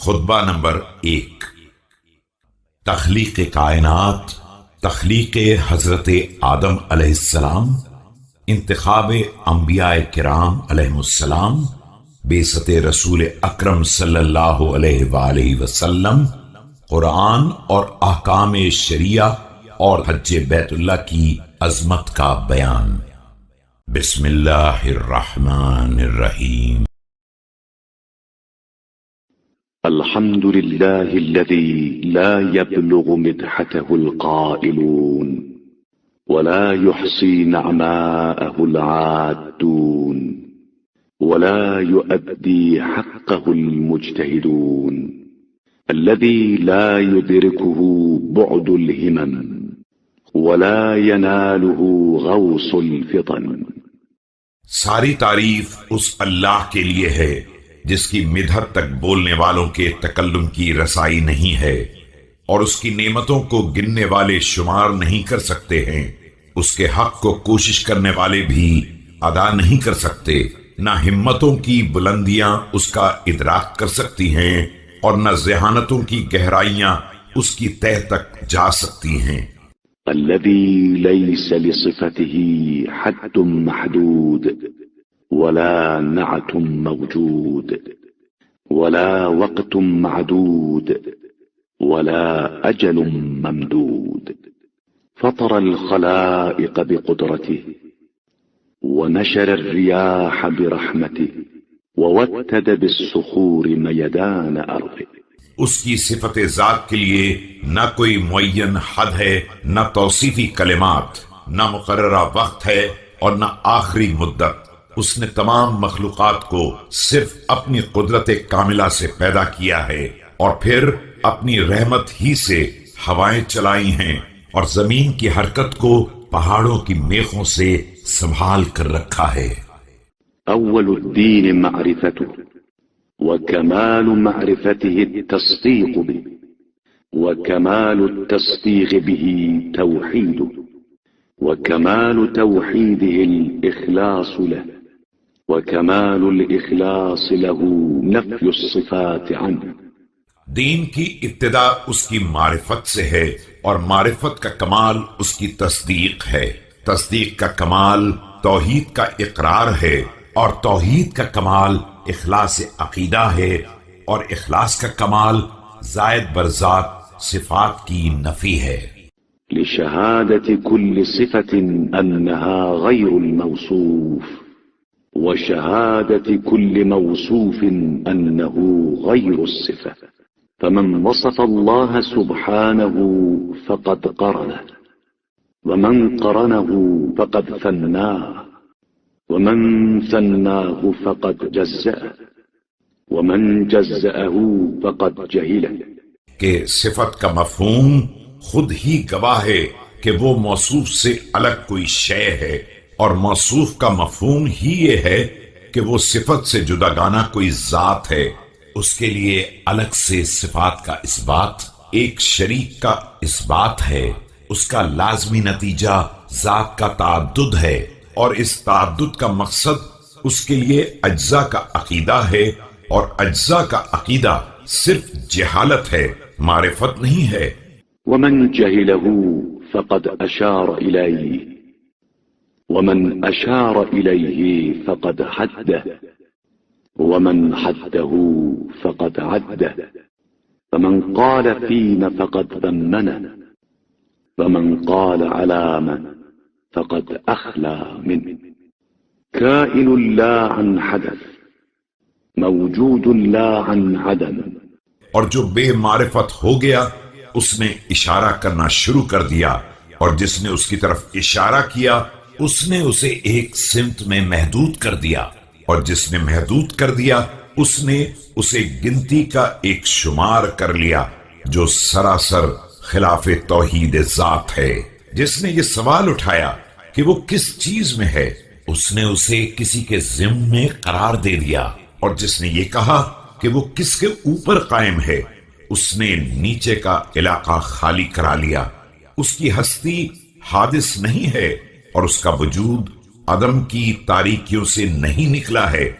خطبہ نمبر 1۔ تخلیق کائنات، تخلیق حضرت آدم علیہ السلام، انتخاب انبیاء کرام علیہ السلام، بعثت رسول اکرم صلی اللہ علیہ وآلہ وسلم، قرآن اور احکام شریعہ اور حج بیت اللہ کی عظمت کا بیان۔ بسم اللہ الرحمن الرحیم۔ الحمد لله الذي لا يبلغ مدحته القائلون ولا يحصي نعماءه العادون ولا يؤدي حقه المجتهدون الذي لا يدركه بعد الهمم ولا يناله غوص الفطن۔ ساری تعریف اس اللہ کے لیے ہے جس کی مدحت تک بولنے والوں کے تکلم کی رسائی نہیں ہے، اور اس کی نعمتوں کو گننے والے شمار نہیں کر سکتے ہیں۔ اس کے حق کو کوشش کرنے والے بھی ادا نہیں کر سکتے، نہ ہمتوں کی بلندیاں اس کا ادراک کر سکتی ہیں اور نہ ذہانتوں کی گہرائیاں اس کی تہ تک جا سکتی ہیں۔ الذي ليس لصفته حد محدود ولا نعت موجود ولا وقت معدود ولا أجل ممدود، فطر الخلائق بقدرته ونشر الرياح برحمته ووتد بالصخور ميدان أرضه۔ اس کی صفت ذات کے لیے نہ کوئی معین حد ہے، نہ توصیفی کلمات، نہ مقررہ وقت ہے اور نہ آخری مدت۔ اس نے تمام مخلوقات کو صرف اپنی قدرت کاملہ سے پیدا کیا ہے، اور پھر اپنی رحمت ہی سے ہوائیں چلائی ہیں، اور زمین کی حرکت کو پہاڑوں کی میخوں سے سنبھال کر رکھا ہے۔ اول الدین معرفته وكمال معرفته التصديق به وكمال التصديق به توحيده وكمال توحيده الإخلاص له وكمال الإخلاص له نفي الصفات عنه۔ دین کی ابتدا اس کی معرفت سے ہے، اور معرفت کا کمال اس کی تصدیق ہے۔ تصدیق کا کمال توحید کا اقرار ہے، اور توحید کا کمال اخلاص عقیدہ ہے، اور اخلاص کا کمال زائد بر ذات صفات کی نفی ہے۔ لشهادة كل صفة أنها غير الموصوف وشهادة كل موصوف أنه غير الصفة، فمن وصف الله سبحانه فقد قرنه، ومن قرنه فقد ثناه، ومن ثناه فقد جزأه، ومن جزأه فقد جهله۔ کہ صفت کا مفہوم خود ہی گواہ ہے کہ وہ موصوف سے الگ کوئی شے ہے، اور موصوف کا مفہوم ہی یہ ہے کہ وہ صفت سے جداگانہ کوئی ذات ہے۔ اس کے لیے الگ سے صفات کا اثبات ایک شریک کا اثبات ہے۔ اس کا لازمی نتیجہ ذات کا تعدد ہے، اور اس تعدد کا مقصد اس کے لیے اجزاء کا عقیدہ ہے، اور اجزاء کا عقیدہ صرف جہالت ہے، معرفت نہیں ہے۔ ومن جهله فقد أشار إليه، ومن أشار إليه فقد حده، ومن حده فقد عده، فمن قال فينا فقد ذمنا، ومن قال على من فقد أخلى منه، كائن لا عن حدث، موجود لا عن عدم۔ اور جو بے معرفت ہو گیا اس نے اشارہ کرنا شروع کر دیا، اور جس نے اس کی طرف اشارہ کیا اس نے اسے ایک سمت میں محدود کر دیا، اور جس نے محدود کر دیا اس نے اسے گنتی کا ایک شمار کر لیا جو سراسر خلاف توحید ذات ہے۔ جس نے یہ سوال اٹھایا کہ وہ کس چیز میں ہے، اس نے اسے کسی کے ضمن میں قرار دے دیا، اور جس نے یہ کہا کہ وہ کس کے اوپر قائم ہے، اس نے نیچے کا علاقہ خالی کرا لیا۔ اس کی ہستی حادث نہیں ہے، اور اس کا وجود عدم کی تاریکیوں سے نہیں نکلا ہے،